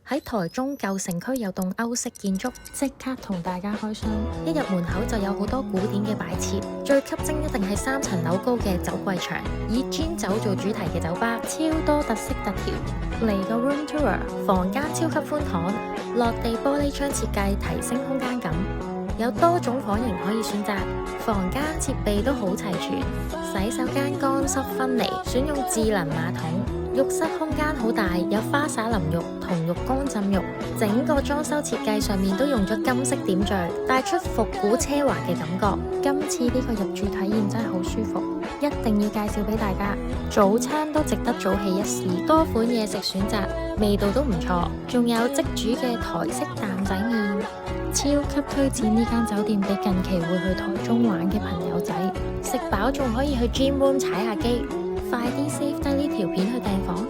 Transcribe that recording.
喺台中舊城區有棟歐式建築，即刻同大家開箱。一入門口就有好多古典嘅擺設，最吸睛一定係3層樓高嘅酒櫃牆，以 Gin 酒做主題嘅酒吧，超多特色特調。嚟個 room tour， 房間超級寬敞，落地玻璃窗設計提升空間感，有多種房型可以選擇，房間設備都好齊全，洗手間乾濕分離，選用智能馬桶。浴室空間好大，有花灑淋浴同浴缸浸浴，整個裝修設計上面都用咗金色點綴，帶出復古奢華嘅感覺。今次呢個入住體驗真係好舒服，一定要介紹俾大家。早餐都值得早起一試，多款嘢食選擇，味道都唔錯，仲有即煮嘅台式擔仔麵，超級推薦呢間酒店俾近期會去台中玩嘅朋友仔。食飽仲可以去 gym room 踩下機。快啲 save 低呢條片去訂房。